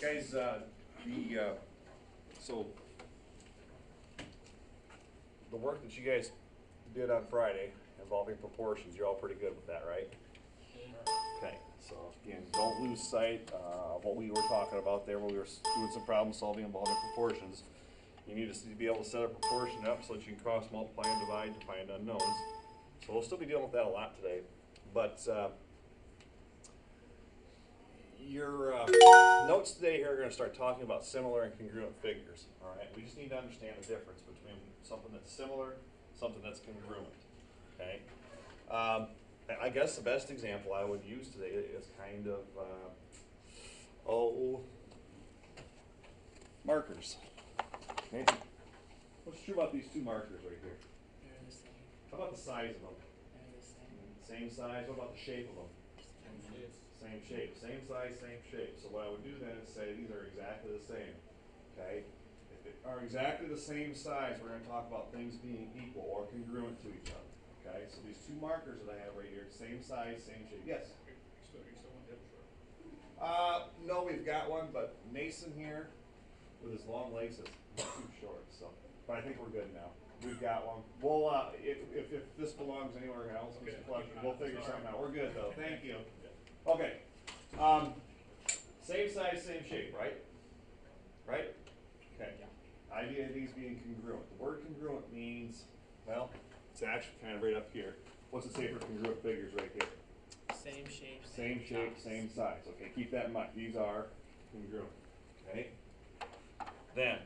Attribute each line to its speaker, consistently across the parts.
Speaker 1: Guys, so the work that you guys did on Friday involving proportions, you're all pretty good with that, right? Okay, so again, don't lose sight of what we were talking about there when we were doing some problem solving involving proportions. You need to be able to set a proportion up so that you can cross multiply and divide to find unknowns. So we'll still be dealing with that a lot today. But your notes today here are going to start talking about similar and congruent figures. All right, we just need to understand the difference between something that's similar, something that's congruent. Okay. I guess the best example I would use today is kind of markers. Okay. What's true about these two markers right here?
Speaker 2: They're the same.
Speaker 1: How about the size of them?
Speaker 2: They're the same.
Speaker 1: Same size. What about the shape of them? Same shape. Same size, same shape. So what I would do then is say these are exactly the same. Okay? If they are exactly the same size, we're going to talk about things being equal or congruent to each other. Okay? So these two markers that I have right here, same size, same shape. Yes? No, we've got one, but Mason here with his long legs is too short. So, but I think we're good now. We've got one. We'll if this belongs anywhere else, Mr. Fletcher, we'll figure something out. We're good though. Thank you. Okay. Same size, same shape, right? Right? Okay. Idea of these being congruent. The word congruent means, well, it's actually kind of right up here. What's it say for congruent figures right here?
Speaker 2: Same shape.
Speaker 1: Same shape, same size. Okay, keep that in mind. These are congruent. Okay. Then,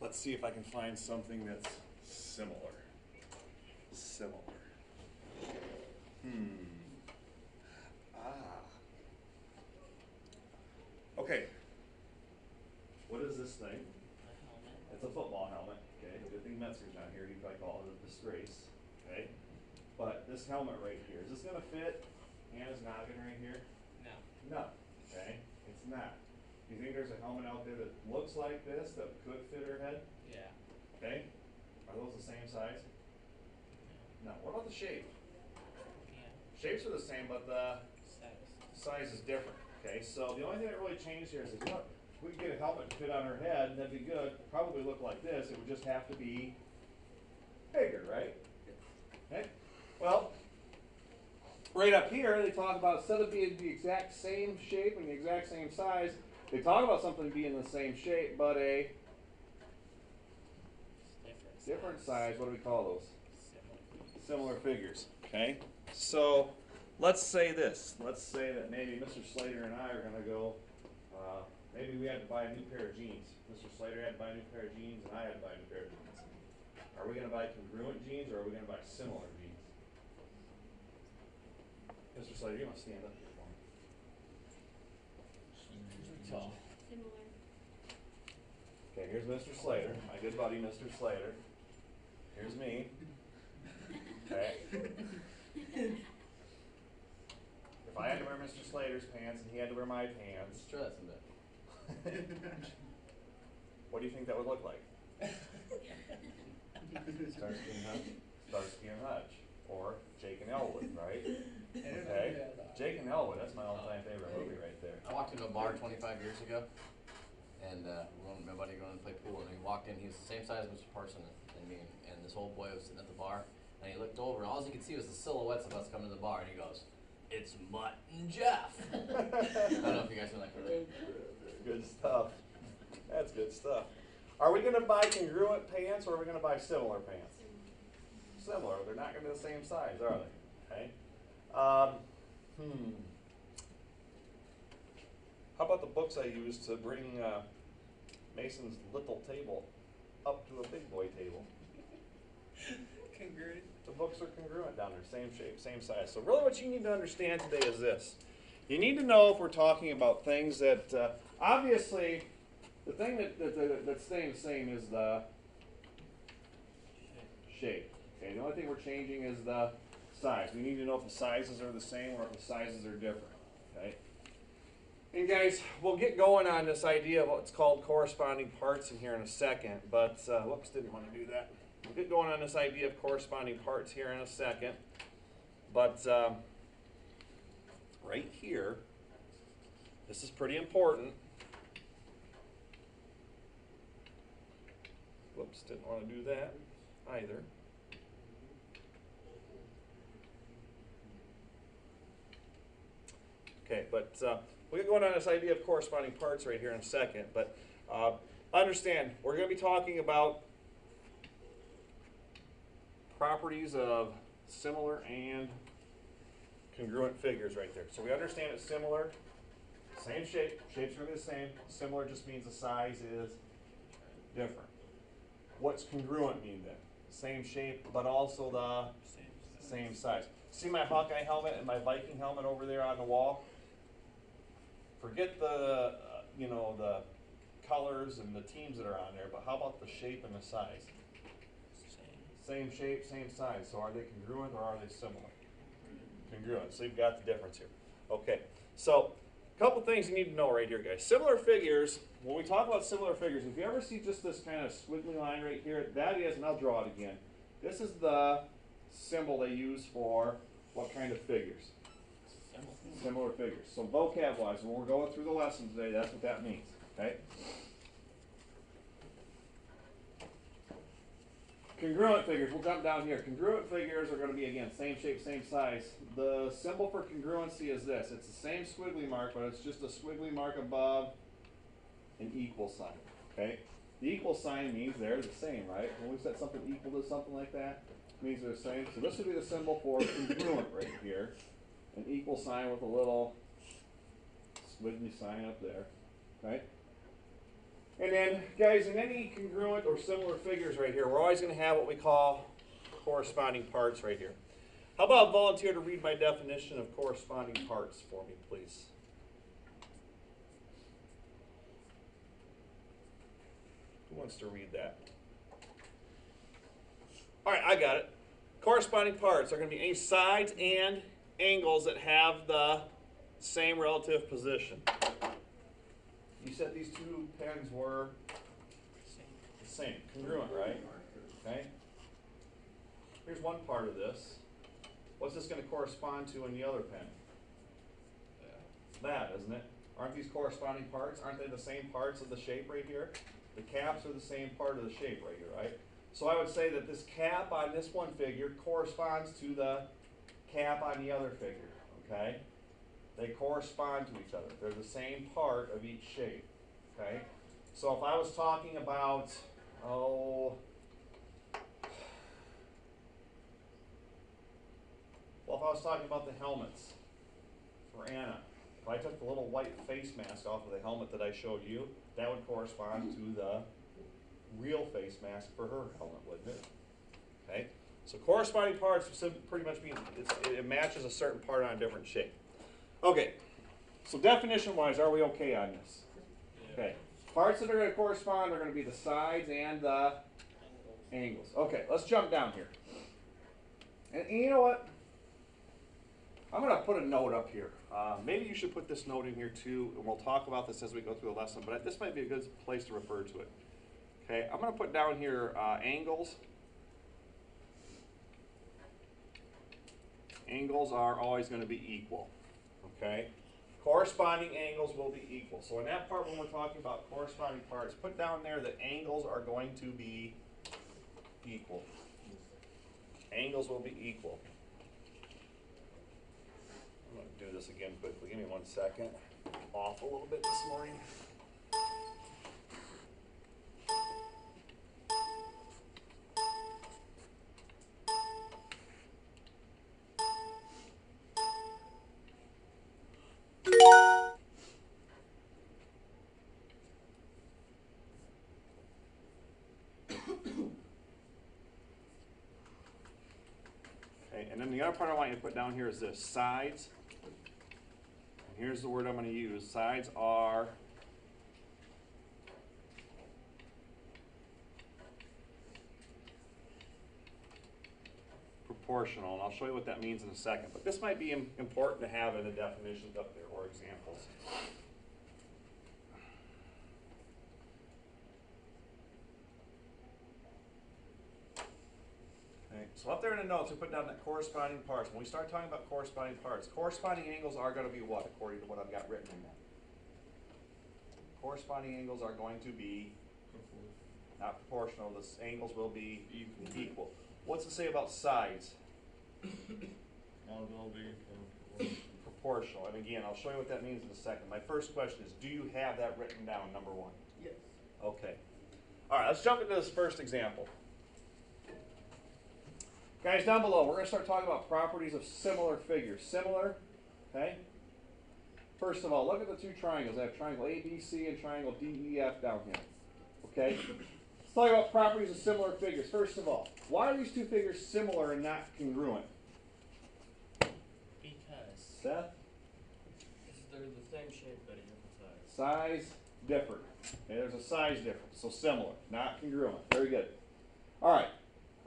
Speaker 1: let's see if I can find something that's similar. Similar. Okay. What is this thing?
Speaker 2: A helmet.
Speaker 1: It's a football helmet. Okay. Good thing Metzger's not here. He'd probably call it a disgrace. Okay. But this helmet right here, is this going to fit Hannah's noggin right here?
Speaker 2: No.
Speaker 1: No. Okay. It's not. Do you think there's a helmet out there that looks like this that could fit her head?
Speaker 2: Yeah.
Speaker 1: Okay. Are those the same size? No. What about the shape?
Speaker 2: Yeah.
Speaker 1: Shapes are the same, but the size is different. Okay. So the only thing that really changed here is, look, if we could get a helmet to fit on her head, that'd be good. Probably look like this. It would just have to be bigger, right? Okay. Well, right up here, they talk about instead of being the exact same shape and the exact same size, they talk about something being the same shape, but a different size. What do we call those? Similar figures. Okay. So let's say this. Let's say that maybe Mr. Slater and I are going to go, maybe we had to buy a new pair of jeans. Mr. Slater had to buy a new pair of jeans, and I had to buy a new pair of jeans. Are we going to buy congruent jeans, or are we going to buy similar jeans? Mr. Slater, you want to stand up here for me?
Speaker 2: Tall.
Speaker 3: Similar.
Speaker 1: Okay, here's Mr. Slater, my good buddy Mr. Slater. Here's me. Okay. If I had to wear Mr. Slater's pants and he had to wear my pants,
Speaker 4: Let's try that someday.
Speaker 1: what do you think that would look like? Starsky and Hutch. Starsky and Hutch. Or Jake and Elwood, right? Okay. Jake and Elwood, that's my all-time favorite movie right there.
Speaker 4: I walked into a bar 25 years ago, and my buddy going to play pool, and he walked in. He was the same size as Mr. Parson and me, and this old boy was sitting at the bar, and he looked over, and all he could see was the silhouettes of us coming to the bar, and he goes, "It's Mutt and Jeff." I don't know if you guys know that clip.
Speaker 1: Good stuff. That's good stuff. Are we going to buy congruent pants, or are we going to buy similar pants? Similar. They're not going to be the same size, are they? Okay. How about the books I used to bring Mason's little table up to a big boy table?
Speaker 2: Congruent.
Speaker 1: The books are congruent down there, same shape, same size. So really what you need to understand today is this. You need to know if we're talking about things that, obviously, the thing that's staying the same is the shape. Okay, the only thing we're changing is the size. We need to know if the sizes are the same or if the sizes are different. Okay. And guys, we'll get going on this idea of what's called corresponding parts in here in a second. But whoops, didn't want to do that. We'll get going on this idea of corresponding parts here in a second. But right here This is pretty important. Whoops, didn't want to do that either. Okay, but we'll get going on this idea of corresponding parts right here in a second. But understand, we're going to be talking about properties of similar and congruent figures right there. So we understand it's similar, same shape, shape's going to be the same. Similar just means the size is different. What's congruent mean then? Same shape, but also the same size. See my Hawkeye helmet and my Viking helmet over there on the wall? Forget the, the colors and the teams that are on there, but how about the shape and the size? Same shape, same size. So are they congruent or are they similar? Congruent. So you've got the difference here. Okay. So a couple things you need to know right here, guys. Similar figures, when we talk about similar figures, if you ever see just this kind of squiggly line right here, that is, and I'll draw it again, this is the symbol they use for what kind of figures? Similar figures. So vocab-wise, when we're going through the lesson today, that's what that means. Okay? Congruent figures, we'll jump down here. Congruent figures are going to be, again, same shape, same size. The symbol for congruency is this. It's the same squiggly mark, but it's just a squiggly mark above an equal sign. Okay? The equal sign means they're the same, right? When we set something equal to something like that, it means they're the same. So this would be the symbol for congruent right here. An equal sign with a little squiggly sign up there. Okay? And then, guys, in any congruent or similar figures right here, we're always going to have what we call corresponding parts right here. How about a volunteer to read my definition of corresponding parts for me, please? Who wants to read that? All right, I got it. Corresponding parts are going to be any sides and angles that have the same relative position. You said these two pens were the same, congruent, right? Okay. Here's one part of this. What's this going to correspond to in the other pen? That, isn't it? Aren't these corresponding parts? Aren't they the same parts of the shape right here? The caps are the same part of the shape right here, right? So I would say that this cap on this one figure corresponds to the cap on the other figure, okay? They correspond to each other. They're the same part of each shape, okay? So if I was talking about, well, if I was talking about the helmets for Anna, if I took the little white face mask off of the helmet that I showed you, that would correspond to the real face mask for her helmet, wouldn't it? Okay? So corresponding parts pretty much means it matches a certain part on a different shape. Okay, so definition-wise, are we okay on this? Okay, parts that are going to correspond are going to be the sides and the angles. Okay, let's jump down here. And you know what? I'm going to put a note up here. Maybe you should put this note in here too, and we'll talk about this as we go through the lesson, but this might be a good place to refer to it. Okay, I'm going to put down here angles. Angles are always going to be equal. Okay? Corresponding angles will be equal. So in that part when we're talking about corresponding parts, put down there that angles are going to be equal. Angles will be equal. I'm going to do this again quickly. Give me 1 second. Off a little bit this morning. And then the other part I want you to put down here is this, sides. And here's the word I'm going to use. Sides are proportional, and I'll show you what that means in a second. But this might be important to have in the definitions up there or examples. So up there in the notes, we put down that corresponding parts. When we start talking about corresponding parts, corresponding angles are going to be what, according to what I've got written in there? corresponding angles are going to be not proportional. The angles will be equal. What's it say about sides? Proportional. And again, I'll show you what that means in a second. My first question is, do you have that written down, number one?
Speaker 2: Yes.
Speaker 1: Okay. All right, let's jump into this first example. Guys, down below, we're going to start talking about properties of similar figures. Similar, okay? First of all, look at the two triangles. I have triangle ABC and triangle DEF down here. Okay? Let's talk about properties of similar figures. First of all, why are these two figures similar and not congruent?
Speaker 2: Because
Speaker 1: Seth?
Speaker 3: They're the same shape but a different size.
Speaker 1: Size, different. Okay, there's a size difference, so similar, not congruent. Very good. All right.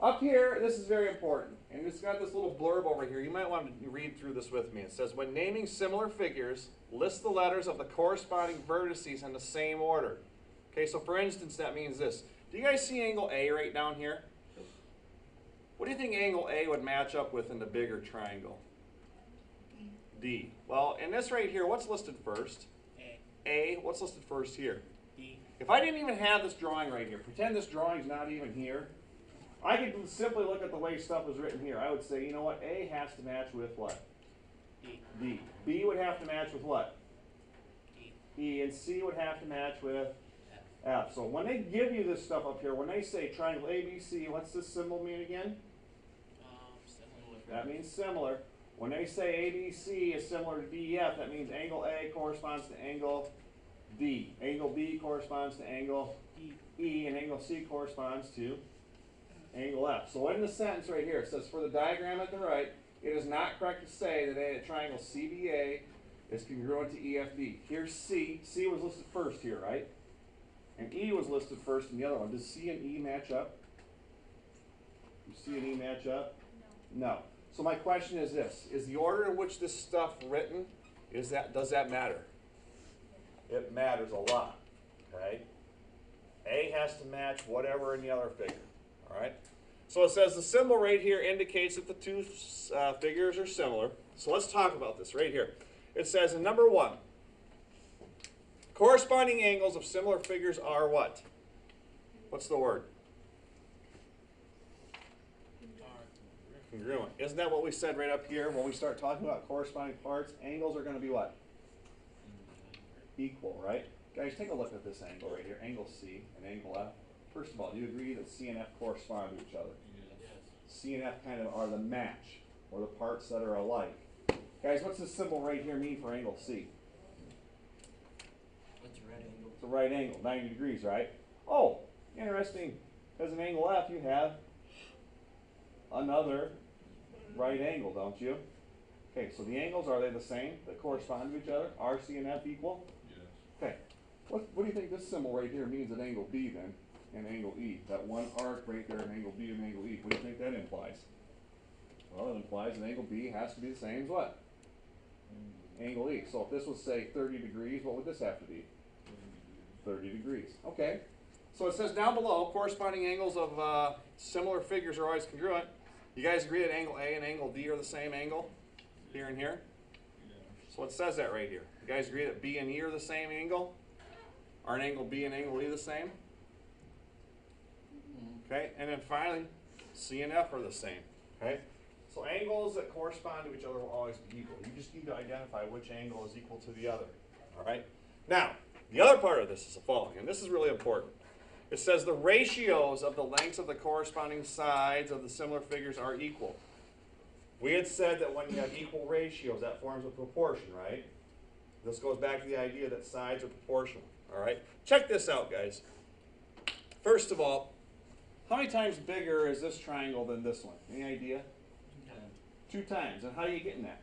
Speaker 1: Up here, this is very important, and it's got this little blurb over here. You might want to read through this with me. It says, when naming similar figures, list the letters of the corresponding vertices in the same order. Okay, so for instance, that means this. Do you guys see angle A right down here? What do you think angle A would match up with in the bigger triangle? D. Well, in this right here, what's listed first?
Speaker 2: A.
Speaker 1: A. What's listed first here?
Speaker 2: B.
Speaker 1: If I didn't even have this drawing right here, pretend this drawing's not even here, I could simply look at the way stuff was written here. I would say, you know what, A has to match with what?
Speaker 2: D.
Speaker 1: D. B would have to match with what?
Speaker 2: E.
Speaker 1: E. And C would have to match with
Speaker 2: F.
Speaker 1: F. So when they give you this stuff up here, when they say triangle ABC, what's this symbol mean again?
Speaker 2: Similar.
Speaker 1: That means similar. When they say ABC is similar to DEF, that means angle A corresponds to angle D. Angle B corresponds to angle E, and angle C corresponds to angle F. So in the sentence right here, it says, for the diagram at the right, it is not correct to say that a triangle CBA is congruent to EFD. Here's C. C was listed first here, right? And E was listed first in the other one. Does C and E match up? Do C and E match up? No. So my question is this. Is the order in which this stuff written, does that matter? It matters a lot. Okay? A has to match whatever in the other figure. All right? So it says the symbol right here indicates that the two figures are similar. So let's talk about this right here. It says in number one, corresponding angles of similar figures are what? What's the word? Congruent. Isn't that what we said right up here when we start talking about corresponding parts? Angles are going to be what? Equal, right? Guys, take a look at this angle right here, angle C and angle F. First of all, do you agree that C and F correspond to each other?
Speaker 3: Yes.
Speaker 1: C and F kind of are the match, or the parts that are alike. Guys, what's this symbol right here mean for angle C?
Speaker 3: It's a right angle.
Speaker 1: It's a right angle, 90 degrees, right? Oh, interesting. Because in angle F, you have another right angle, don't you? Okay, so the angles, are they the same that correspond to each other? Are C and F equal?
Speaker 5: Yes.
Speaker 1: Okay. What do you think this symbol right here means at angle B then, and angle E? That one arc right there at angle B and angle E. What do you think that implies? Well, it implies that angle B has to be the same as what? Angle E. So if this was, say, 30 degrees, what would this have to be? 30 degrees. Okay. So it says down below, corresponding angles of similar figures are always congruent. You guys agree that angle A and angle D are the same angle? Here and here? So it says that right here. You guys agree that B and E are the same angle? Are an angle B and angle E the same? Okay, and then finally, C and F are the same. Okay? So angles that correspond to each other will always be equal. You just need to identify which angle is equal to the other. Alright? Now, the other part of this is the following, and this is really important. It says the ratios of the lengths of the corresponding sides of the similar figures are equal. We had said that when you have equal ratios, that forms a proportion, right? This goes back to the idea that sides are proportional. All right? Check this out, guys. First of all, how many times bigger is this triangle than this one? Any idea? 2 times. And how are you getting that?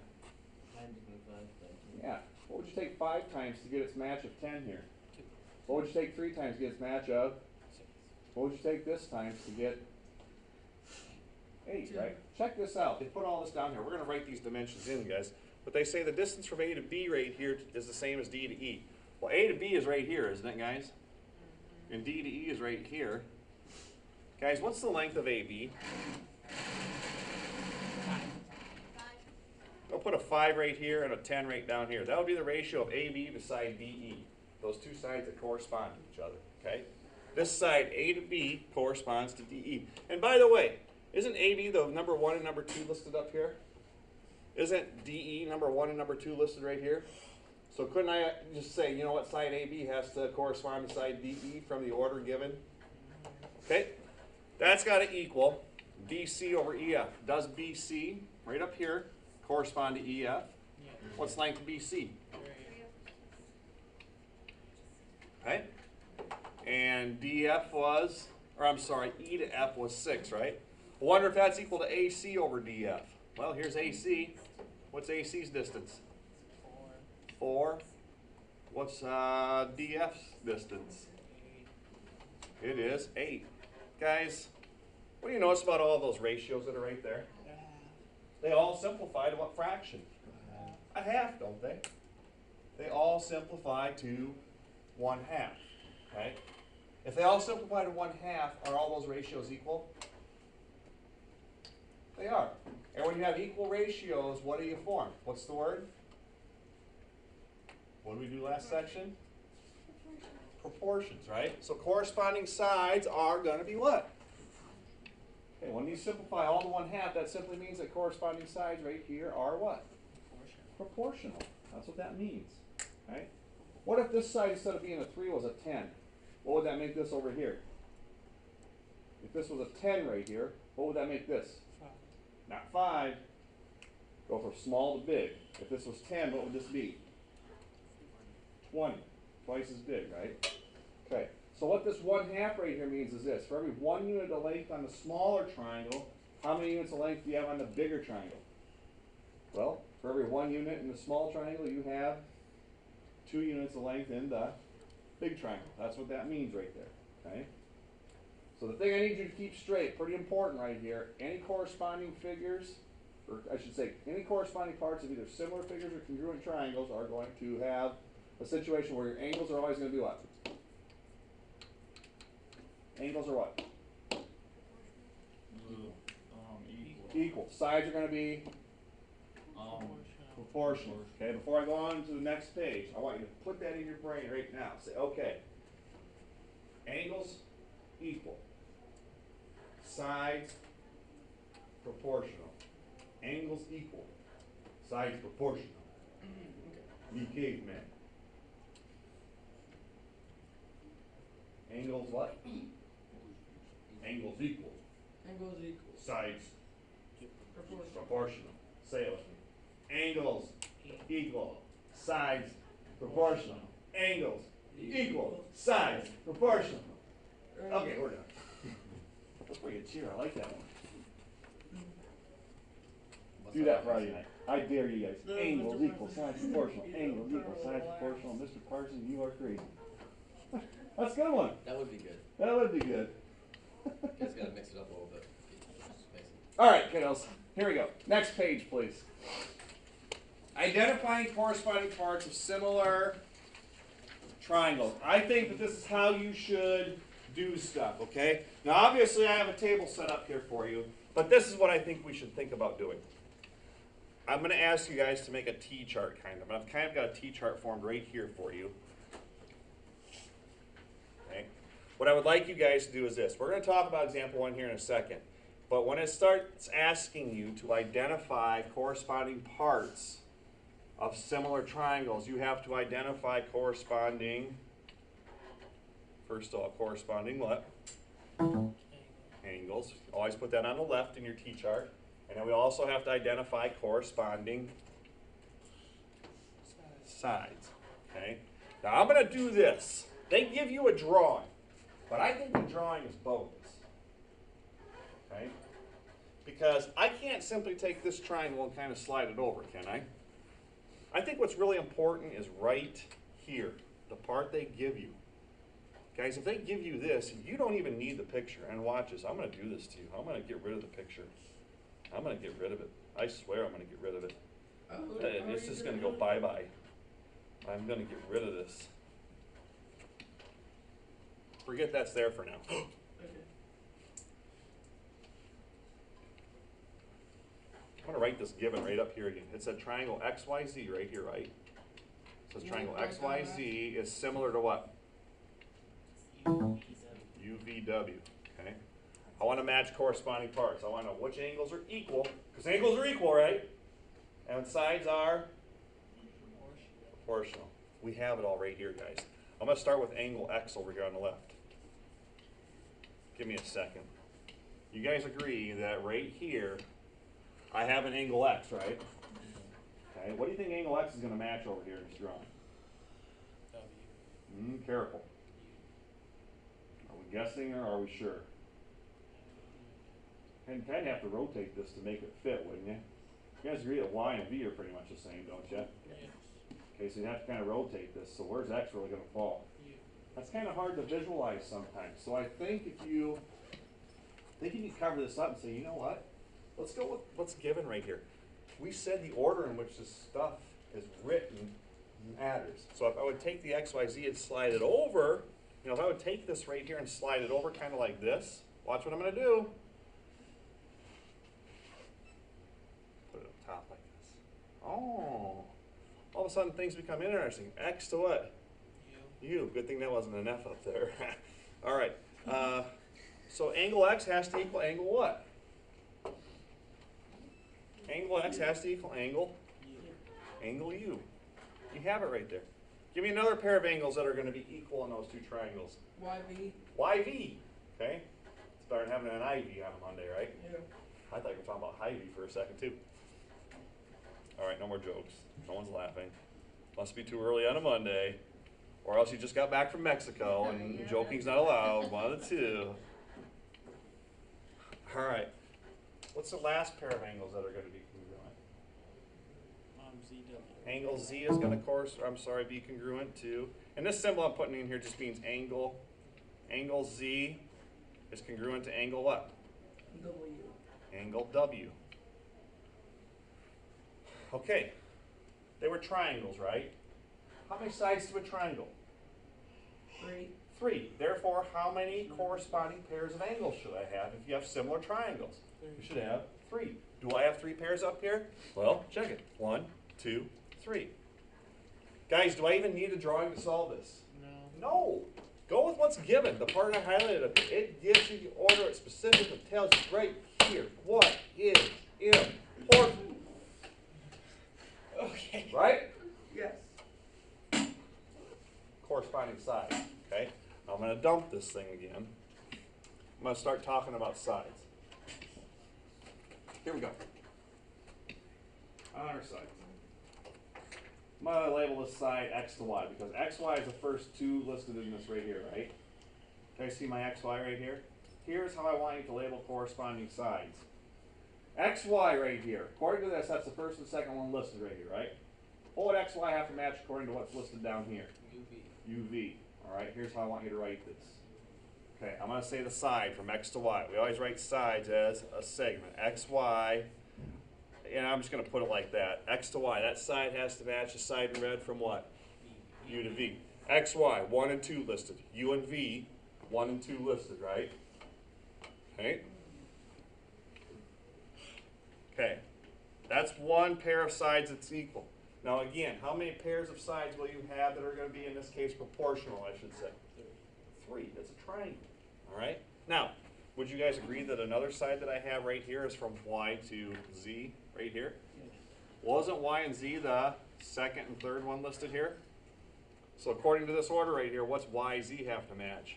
Speaker 1: Yeah. What would you take 5 times to get its match of 10 here?
Speaker 2: 2.
Speaker 1: What would you take 3 times to get its match of?
Speaker 2: 6.
Speaker 1: What would you take this times to get 8, right? Check this out. They put all this down here. We're going to write these dimensions in, guys. But they say the distance from A to B right here is the same as D to E. Well, A to B is right here, isn't it, guys? And D to E is right here. Guys, what's the length of AB?
Speaker 2: 5.
Speaker 1: I'll put a 5 right here and a 10 right down here. That would be the ratio of AB beside BE. those two sides that correspond to each other, okay? This side, A to B, corresponds to DE. And by the way, isn't AB the number 1 and number 2 listed up here? Isn't DE number 1 and number 2 listed right here? So couldn't I just say, you know what, side AB has to correspond to side DE from the order given? Okay, that's got to equal BC over EF. Does BC, right up here, correspond to EF?
Speaker 2: Yeah.
Speaker 1: What's length BC? Right? And DF was, or I'm sorry, E to F was 6, right? I wonder if that's equal to AC over DF. Well, here's AC. What's AC's distance? 4. What's DF's distance? It is 8. Guys, what do you notice about all those ratios that are right there? They all simplify to what fraction? A half, don't they? They all simplify to 1/2. Okay? If they all simplify to 1/2, are all those ratios equal? They are. And when you have equal ratios, what do you form? What's the word? What did we do last section? Proportions, right? So corresponding sides are going to be what? Okay, when you simplify all to 1/2, that simply means that corresponding sides right here are what? Proportional. That's what that means. Right? What if this side, instead of being a 3, was a 10? What would that make this over here? If this was a 10 right here, what would that make this?
Speaker 2: 5.
Speaker 1: Not 5. Go from small to big. If this was 10, what would this be? 20. Twice as big, right? Okay. So what this 1/2 right here means is this. For every 1 unit of length on the smaller triangle, how many units of length do you have on the bigger triangle? Well, for every 1 unit in the small triangle, you have 2 units of length in the big triangle. That's what that means right there. Okay? So the thing I need you to keep straight, pretty important right here, any corresponding figures, or I should say, any corresponding parts of either similar figures or congruent triangles are going to have a situation where your angles are always going to be what? Angles are what? Equal. Sides are going to be proportional. Okay, before I go on to the next page, I want you to put that in your brain right now. Say, okay, angles equal. Sides proportional. Angles equal. Sides proportional. You caveman. Angles what? Angles equal.
Speaker 3: Angles equal.
Speaker 1: Sides
Speaker 3: Proportional.
Speaker 1: proportional. Say it with me. Angles equal. Sides proportional. Angles equal. Sides proportional. Okay, we're done. Let's bring a cheer. I like that one. Do that Friday night. I dare you guys. Angles equal. Sides proportional. Angles equal. Sides proportional. Mr. Parsons, you are crazy. That's a good one.
Speaker 4: That would be good.
Speaker 1: That would be good.
Speaker 4: Just gotta mix it up a little bit.
Speaker 1: All right, kiddos. Here we go. Next page, please. Identifying corresponding parts of similar triangles. I think that this is how you should do stuff, okay? Now, obviously, I have a table set up here for you, but this is what I think we should think about doing. I'm going to ask you guys to make a T-chart, kind of. I've kind of got a T-chart formed right here for you. Okay? What I would like you guys to do is this. We're going to talk about example 1 here in a second. But when it starts asking you to identify corresponding parts of similar triangles, you have to identify corresponding, first of all, corresponding what? Angles. Always put that on the left in your T-chart. And then we also have to identify corresponding sides. Okay? Now I'm going to do this. They give you a drawing, but I think the drawing is bogus. Okay? Because I can't simply take this triangle and kind of slide it over, can I? I think what's really important is right here, the part they give you. Guys, if they give you this, you don't even need the picture. And watch this. I'm going to do this to you. I'm going to get rid of the picture. I'm going to get rid of it. I swear I'm going to get rid of it. It's just going to go bye-bye. I'm going to get rid of this. Forget that's there for now. I'm going to write this given right up here again. It's a triangle XYZ right here, right? says triangle XYZ is similar to what? UVW, okay? I want to match corresponding parts. I want to know which angles are equal, because angles are equal, right? And sides are proportional. We have it all right here, guys. I'm going to start with angle X over here on the left. Give me a second. You guys agree that right here, I have an angle X, right? Okay, what do you think angle X is going to match over here in this drawing? Careful. Are we guessing or are we sure? And kind of have to rotate this to make it fit, wouldn't you? You guys agree that Y and V are pretty much the same, don't you?
Speaker 2: Yes.
Speaker 1: Okay, so you have to kind of rotate this. So where's X really going to fall? That's kind of hard to visualize sometimes. So I think if you cover this up and say, you know what? Let's go with what's given right here. We said the order in which this stuff is written matters. So if I would take the XYZ and slide it over, you know, if I would take this right here and slide it over kind of like this, watch what I'm going to do. Put it up top like this. Oh, all of a sudden things become interesting. X to what? U. Good thing that wasn't an F up there. All right. So angle X has to equal angle what? Angle X has to equal angle U. You have it right there. Give me another pair of angles that are going to be equal in those two triangles.
Speaker 5: YV.
Speaker 1: YV. Okay? Starting having an IV on Monday, right?
Speaker 5: Yeah.
Speaker 1: I thought you were talking about Hy-Vee for a second, too. All right, no more jokes. No one's laughing. Must be too early on a Monday. Or else you just got back from Mexico and joking's not allowed. One of the two. All right. What's the last pair of angles that are going to be congruent?
Speaker 2: ZW.
Speaker 1: Angle Z is going to be congruent to, and this symbol I'm putting in here just means angle Z is congruent to angle what?
Speaker 5: W.
Speaker 1: Angle W. Okay. They were triangles, right? How many sides to a triangle?
Speaker 5: 3.
Speaker 1: 3. Therefore, how many corresponding pairs of angles should I have if you have similar triangles? You should have 3. Do I have 3 pairs up here? Well, check it. 1, 2, 3. Guys, do I even need a drawing to solve this?
Speaker 2: No.
Speaker 1: No. Go with what's given. The part I highlighted up here. It gives you the order. It specifically tells you right here what is important.
Speaker 2: Okay.
Speaker 1: Right?
Speaker 5: Yes.
Speaker 1: Corresponding sides. Okay? I'm going to dump this thing again. I'm going to start talking about sides. Here we go. On our side. I'm going to label this side X to Y because XY is the first two listed in this right here, right? Can I see my XY right here? Here's how I want you to label corresponding sides. XY right here. According to this, that's the first and second one listed right here, right? What would XY have to match according to what's listed down here? UV. All right, here's how I want you to write this. Okay, I'm going to say the side from X to Y. We always write sides as a segment. XY, and I'm just going to put it like that. X to Y, that side has to match the side in red from what? U to V. XY, 1 and 2 listed. U and V, 1 and 2 listed, right? Okay. Okay, that's one pair of sides that's equal. Now again, how many pairs of sides will you have that are going to be, in this case, proportional, I should say? 3. That's a triangle. All right? Now, would you guys agree that another side that I have right here is from Y to Z right here? Wasn't Y and Z the second and third one listed here? So according to this order right here, what's YZ have to match?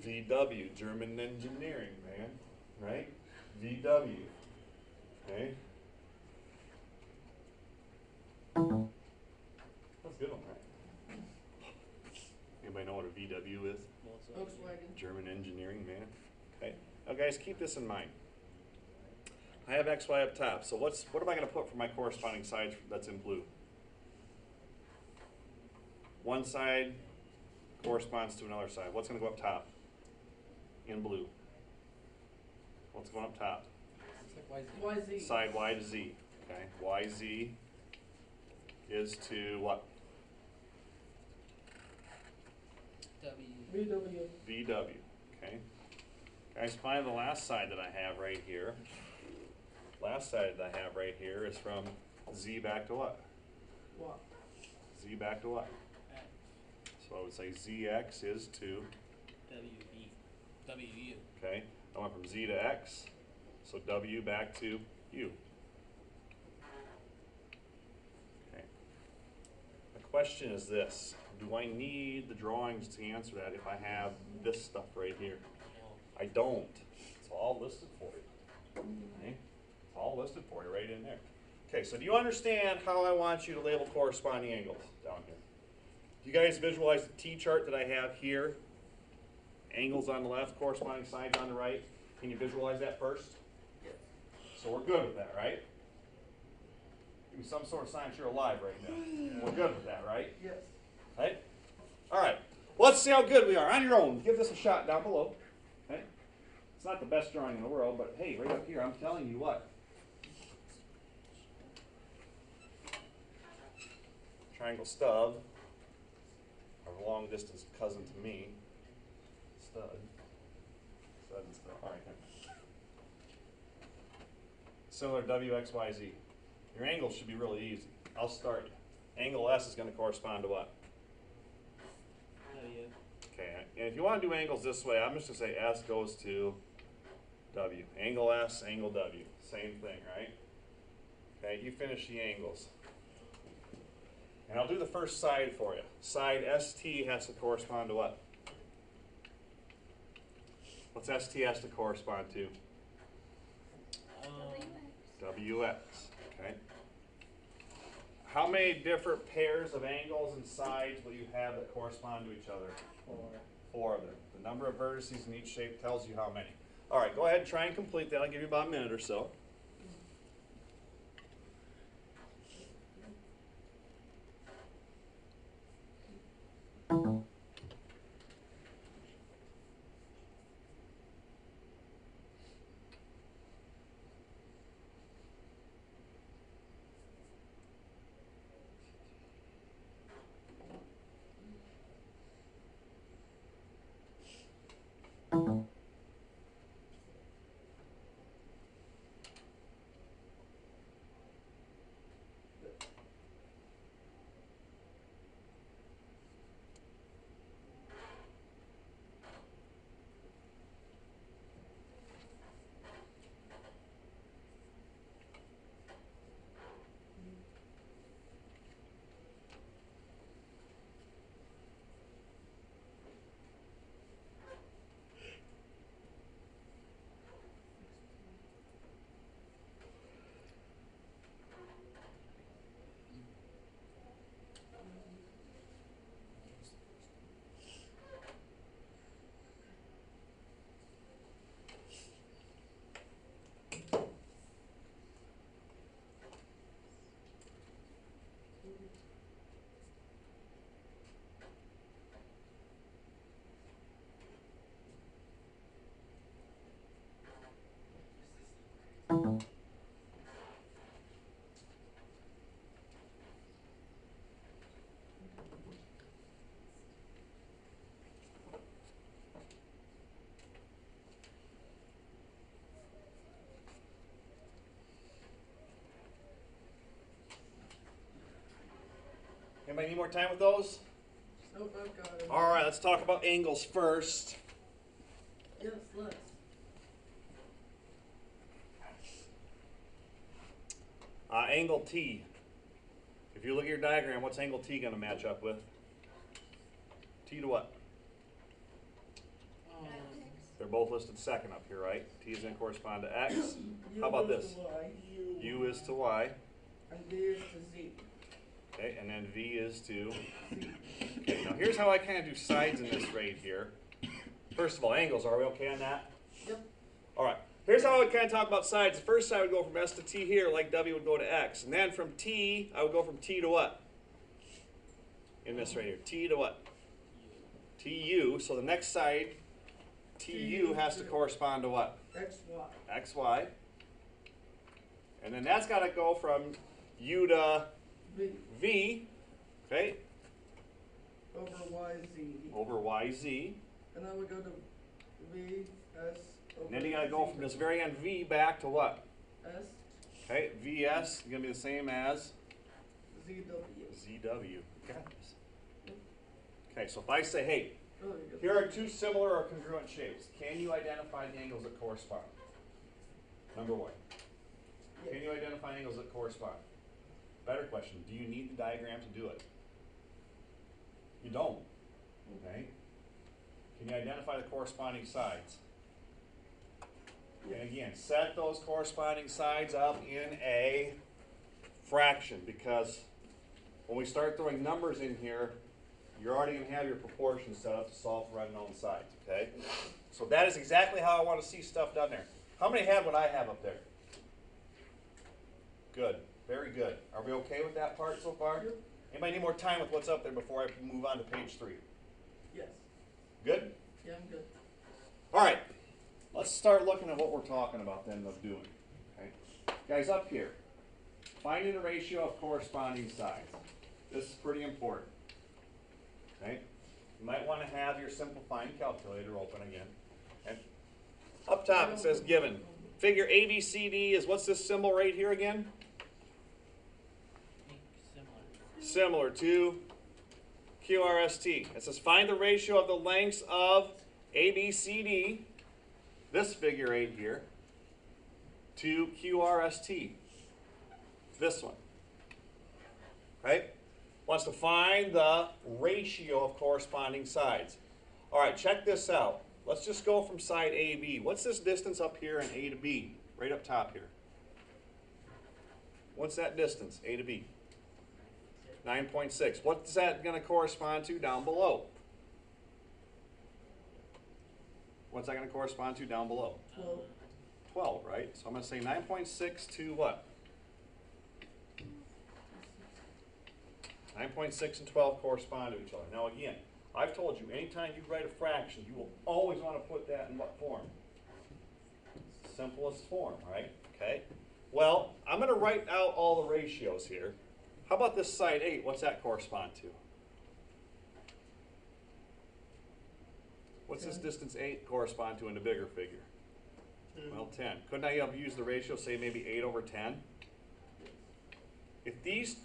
Speaker 1: VW, German engineering, man. Right? VW. Okay? That's a good one, right? Anybody know what a VW is?
Speaker 5: Volkswagen.
Speaker 1: German engineering, man. Okay. Now guys, keep this in mind. I have XY up top, so what am I going to put for my corresponding sides that's in blue? One side corresponds to another side. What's going to go up top? In blue. What's going up top?
Speaker 5: YZ.
Speaker 1: Side Y to Z. Okay. YZ is to what?
Speaker 5: VW.
Speaker 1: VW. Okay. Guys, find the last side that I have right here. Last side that I have right here is from Z back to what?
Speaker 5: What?
Speaker 1: Z back to what?
Speaker 2: X.
Speaker 1: So I would say ZX is to,
Speaker 2: WE. WU.
Speaker 1: okay? I went from Z to X, so W back to U. Okay. The question is this, do I need the drawings to answer that if I have this stuff right here?
Speaker 2: No.
Speaker 1: I don't. It's all listed for you. Okay? It's all listed for you right in there. Okay, so do you understand how I want you to label corresponding angles down here? Do you guys visualize the T chart that I have here? Angles on the left, corresponding sides on the right. Can you visualize that first?
Speaker 5: Yes.
Speaker 1: So we're good with that, right? Give me some sort of sign that you're alive right now. We're good with that, right?
Speaker 5: Yes.
Speaker 1: Right? All right. Well, let's see how good we are. On your own, give this a shot down below. Okay? It's not the best drawing in the world, but hey, right up here, I'm telling you what. Triangle stub, our long distance cousin to me. Stud. Stud and stud. All right. Similar WXYZ. Your angles should be really easy. I'll start. Angle S is going to correspond to what?
Speaker 2: W.
Speaker 1: Okay, and if you want to do angles this way, I'm just going to say S goes to W. Angle S, angle W. Same thing, right? Okay, you finish the angles. And I'll do the first side for you. Side ST has to correspond to what? What's ST has to correspond to? WX, okay? How many different pairs of angles and sides will you have that correspond to each other?
Speaker 2: 4.
Speaker 1: 4 of them. The number of vertices in each shape tells you how many. All right, go ahead and try and complete that. I'll give you about a minute or so. Anybody need more time with those?
Speaker 5: Nope, I've got it.
Speaker 1: All right, let's talk about angles first.
Speaker 5: Yes, let's.
Speaker 1: Angle T. If you look at your diagram, what's angle T going to match up with? T to what? They're both listed second up here, right? T is going to correspond to X. How about
Speaker 5: U is
Speaker 1: this?
Speaker 5: to Y.
Speaker 1: U is to Y.
Speaker 5: And V is to Z.
Speaker 1: Okay, and then V is to. Okay, now here's how I kind of do sides in this right here. First of all, angles. Are we okay on that?
Speaker 5: Yep.
Speaker 1: All right. Here's how I would kind of talk about sides. The first side would go from S to T here, like W would go to X. And then from T, I would go from T to what? In this right here. T to what? TU. So the next side, TU has to correspond to what?
Speaker 5: XY.
Speaker 1: XY. And then that's got to go from U to
Speaker 5: V.
Speaker 1: V. Okay?
Speaker 5: Over YZ.
Speaker 1: Over YZ.
Speaker 5: And then we go to V, S, over
Speaker 1: And then you got to go
Speaker 5: Z.
Speaker 1: from this very end V back to what?
Speaker 5: S,
Speaker 1: Okay, VS is going to be the same as
Speaker 5: ZW.
Speaker 1: ZW. Got this. Okay, so if I say, hey,
Speaker 5: Oh, you got
Speaker 1: here are two similar or congruent shapes. Can you identify the angles that correspond? Number one.
Speaker 5: Yes.
Speaker 1: Can you identify angles that correspond? Better question, do you need the diagram to do it? You don't. Okay? Can you identify the corresponding sides? And again, set those corresponding sides up in a fraction, because when we start throwing numbers in here, you're already going to have your proportions set up to solve for unknown sides, okay? So that is exactly how I want to see stuff done there. How many have what I have up there? Good. Very good. Are we okay with that part so far?
Speaker 5: Yep.
Speaker 1: Anybody need more time with what's up there before I move on to page 3?
Speaker 5: Yes.
Speaker 1: Good?
Speaker 5: Yeah, I'm good.
Speaker 1: All right. Let's start looking at what we're talking about then of doing. Okay? Guys, up here, finding the ratio of corresponding sides. This is pretty important. Okay? You might want to have your simplifying calculator open again. Okay? Up top it says given. Figure ABCD is, what's this symbol right here again?
Speaker 2: I think similar.
Speaker 1: Similar to QRST. It says find the ratio of the lengths of ABCD, this figure eight here, to QRST, this one. Right? Wants to find the ratio of corresponding sides. All right, check this out. Let's just go from side AB. What's this distance up here in A to B? Right up top here. What's that distance, A to B? 9.6. What's that going to correspond to down below? What's that going to correspond to down below?
Speaker 5: 12.
Speaker 1: 12, right? So I'm going to say 9.6 to what? 9.6 and 12 correspond to each other. Now again, I've told you, anytime you write a fraction, you will always want to put that in what form? Simplest form, right? Okay. Well, I'm going to write out all the ratios here. How about this side 8? What's that correspond to? What's this distance 8 correspond to in the bigger figure? Well, 10. Couldn't I have used the ratio, say maybe 8 over 10? If these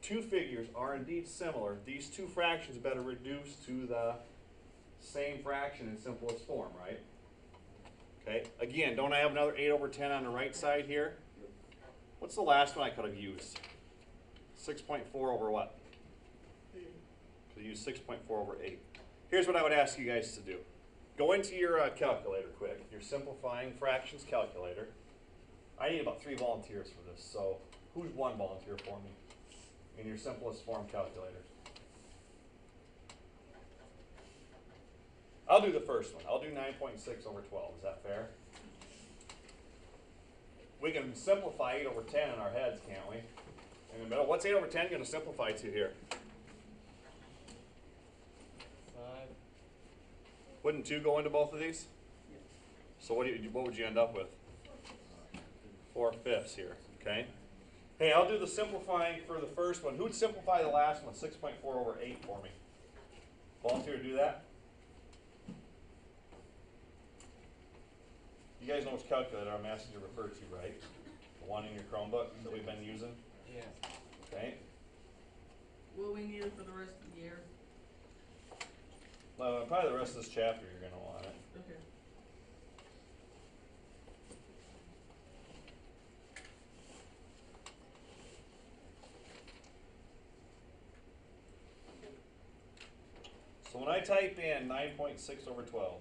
Speaker 1: two figures are indeed similar, these two fractions better reduce to the same fraction in simplest form, right? Okay, again, don't I have another 8 over 10 on the right side here? What's the last one I could have used? 6.4 over what? So use 6.4 over 8. Here's what I would ask you guys to do. Go into your calculator quick, your simplifying fractions calculator. I need about 3 volunteers for this, so who's one volunteer for me in your simplest form calculator? I'll do the first one. I'll do 9.6 over 12. Is that fair? We can simplify 8 over 10 in our heads, can't we? In the middle. What's 8 over 10 going to simplify to here?
Speaker 3: 5.
Speaker 1: Wouldn't 2 go into both of these? So what would you end up with? 4/5 here, okay? Hey, I'll do the simplifying for the first one. Who would simplify the last one, 6.4 over 8 for me? Volunteer to do that? You guys know which calculator I'm asking you to refer to, right? The one in your Chromebook that we've been using?
Speaker 3: Yeah.
Speaker 1: Okay?
Speaker 5: Will we need it for the rest of the year?
Speaker 1: Probably the rest of this chapter you're going to want it.
Speaker 5: Okay.
Speaker 1: So when I type in 9.6 over 12,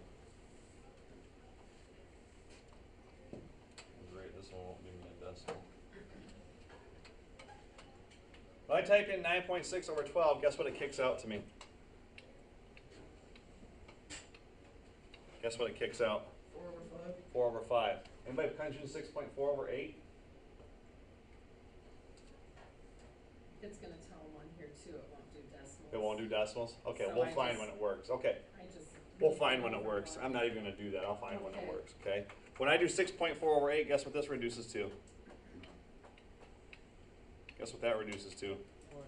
Speaker 1: great, this one won't give me a decimal. When I type in 9.6 over 12, guess what it kicks out to me? Guess what it kicks out?
Speaker 5: 4 over 5.
Speaker 1: 4 over 5. Anybody punch in 6.4 over 8?
Speaker 6: It's gonna tell one here too, it won't do decimals.
Speaker 1: It won't do decimals? Okay,
Speaker 6: So
Speaker 1: we'll
Speaker 6: I
Speaker 1: find
Speaker 6: just-
Speaker 1: when it works. Okay,
Speaker 6: I just.
Speaker 1: we'll find when it works. I'm not even going to do that. I'll find when it
Speaker 6: Okay.
Speaker 1: works, okay? When I do 6.4 over 8, guess what this reduces to? Guess what that reduces to?
Speaker 2: 4/5.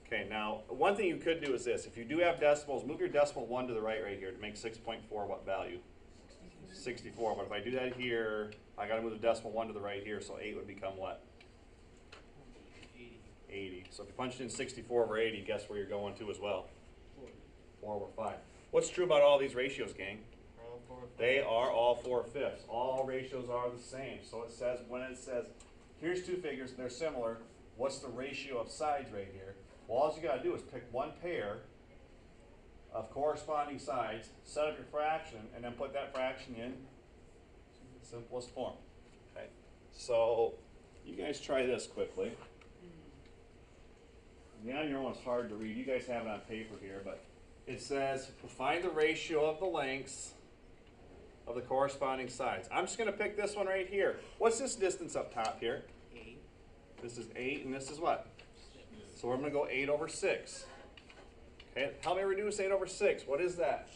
Speaker 1: Okay, now, one thing you could do is this. If you do have decimals, move your decimal 1 to the right here to make 6.4 what value? 64. But if I do that here, I got to move the decimal 1 to the right here, so 8 would become what?
Speaker 2: 80.
Speaker 1: 80. So if you punched in 64 over 80, guess where you're going to as well?
Speaker 3: 40.
Speaker 1: 4 over 5. What's true about all these ratios, gang?
Speaker 3: All 4
Speaker 1: They are all 4/5. All ratios are the same. So it says, when it says, here's two figures and they're similar, what's the ratio of sides right here? Well, all you got to do is pick one pair of corresponding sides, set up your fraction, and then put that fraction in simplest form. Okay. So you guys try this quickly. The on your one's hard to read. You guys have it on paper here, but it says find the ratio of the lengths of the corresponding sides. I'm just going to pick this one right here. What's this distance up top here?
Speaker 2: 8.
Speaker 1: This is 8, and this is what? So we're going to go 8 over 6. Okay, help me reduce 8 over 6. What is that?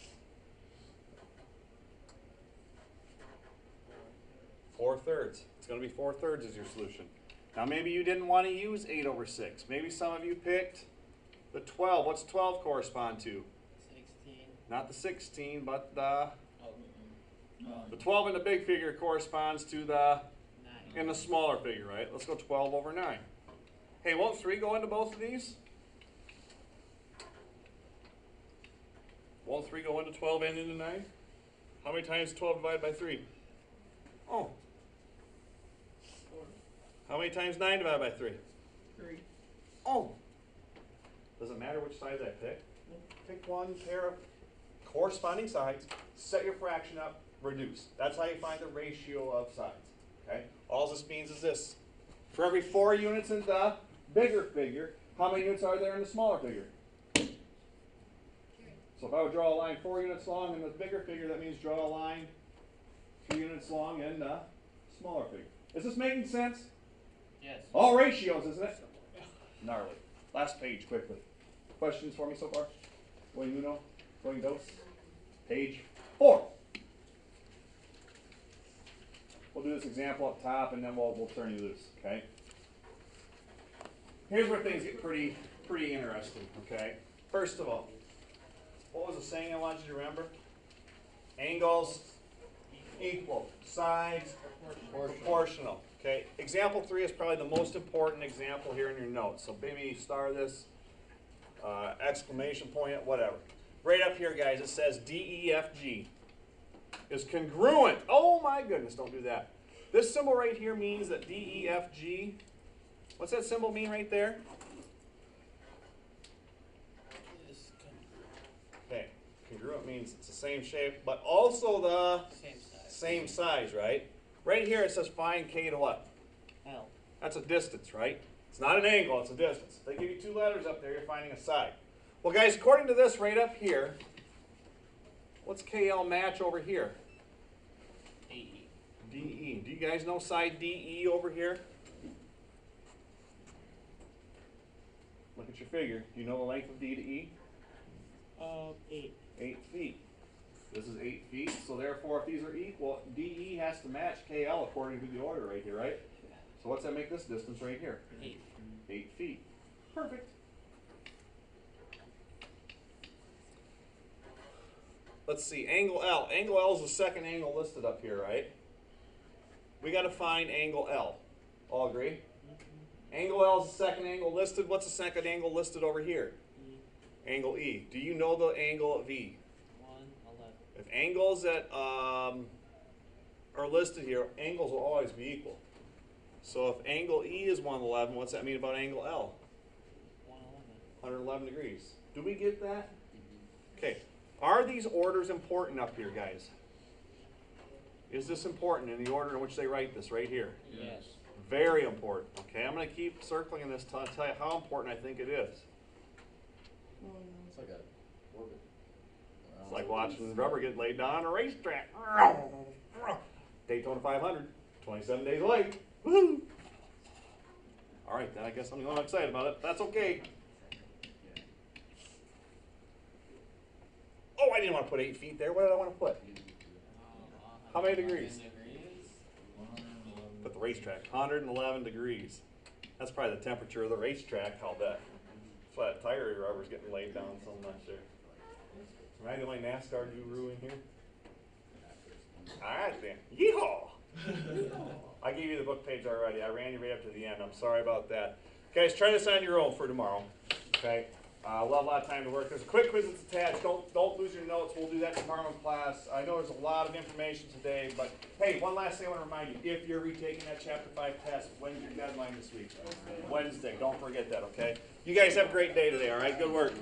Speaker 1: 4/3. It's going to be 4/3 is your solution. Now maybe you didn't want to use 8 over 6. Maybe some of you picked the 12. What's 12 correspond to?
Speaker 2: 16.
Speaker 1: Not the 16, but the
Speaker 2: Oh,
Speaker 1: 12 in the big figure corresponds to the
Speaker 2: 9.
Speaker 1: in the smaller figure, right? Let's go 12 over 9. Hey, won't 3 go into both of these? Won't 3 go into 12 and into 9? How many times is 12 divided by 3? Oh.
Speaker 6: 4.
Speaker 1: How many times 9 divided by 3?
Speaker 6: 3.
Speaker 1: Oh. Does it matter which sides I pick? Pick one pair of corresponding sides, set your fraction up, reduce. That's how you find the ratio of sides. Okay? All this means is this. For every 4 units in the bigger figure, how many units are there in the smaller figure? So if I would draw a line 4 units long in the bigger figure, that means draw a line 3 units long in the smaller figure. Is this making sense?
Speaker 2: Yes.
Speaker 1: All ratios, isn't it? Gnarly. Last page, quickly. Questions for me so far? Going uno? Going dos? Page 4. We'll do this example up top and then we'll turn you loose, okay? Here's where things get pretty interesting, okay? First of all, what was the saying I wanted you to remember? Angles equal, sides proportional. Okay, example 3 is probably the most important example here in your notes. So maybe star this, exclamation point, whatever. Right up here, guys, it says DEFG is congruent. Oh my goodness, don't do that. This symbol right here means that DEFG, what's that symbol mean right there?
Speaker 2: Is
Speaker 1: Okay, congruent means it's the same shape, but also the
Speaker 2: same size.
Speaker 1: same size, right? Right here it says find K to what?
Speaker 2: L.
Speaker 1: That's a distance, right? It's not an angle, it's a distance. If they give you 2 letters up there, you're finding a side. Well, guys, according to this right up here, what's KL match over here?
Speaker 2: DE.
Speaker 1: DE. Do you guys know side DE over here? Look at your figure. Do you know the length of D to E?
Speaker 2: 8.
Speaker 1: 8 feet. This is 8 feet, so therefore if these are equal, DE has to match KL according to the order right here, right? So what's that make this distance right here?
Speaker 2: 8.
Speaker 1: 8 feet. Perfect. Let's see, angle L. Angle L is the second angle listed up here, right? We got to find angle L. All agree? Angle L is the second angle listed. What's the second angle listed over here? Angle E. Do you know the angle of E?
Speaker 2: 111.
Speaker 1: If angles that are listed here, angles will always be equal. So if angle E is 111, what's that mean about angle L?
Speaker 2: 111.
Speaker 1: 111 degrees. Do we get that? Okay. Are these orders important up here, guys? Is this important in the order in which they write this right here?
Speaker 2: Yes.
Speaker 1: Very important. Okay, I'm going to keep circling this till I tell you how important I think it is.
Speaker 4: It's like a orbit.
Speaker 1: It's like watching rubber get laid down on a racetrack. Daytona 500, 27 days late. Woohoo! All right, then I guess I'm a little excited about it. That's okay. Oh, I didn't want to put 8 feet there. What did I want to put? How many degrees? Put the racetrack. 111 degrees. That's probably the temperature of the racetrack. I'll bet. That's why that tire rubber's getting laid down so much there. Am I the only NASCAR guru in here? All right then. Yeehaw! I gave you the book page already. I ran you right up to the end. I'm sorry about that. Guys, try this on your own for tomorrow. Okay? We'll have a lot of time to work. There's a quick quiz that's attached. Don't lose your notes. We'll do that tomorrow in class. I know there's a lot of information today, but hey, one last thing I want to remind you. If you're retaking that Chapter 5 test, when's your deadline this week? Wednesday. Don't forget that, okay? You guys have a great day today, all right? Good work.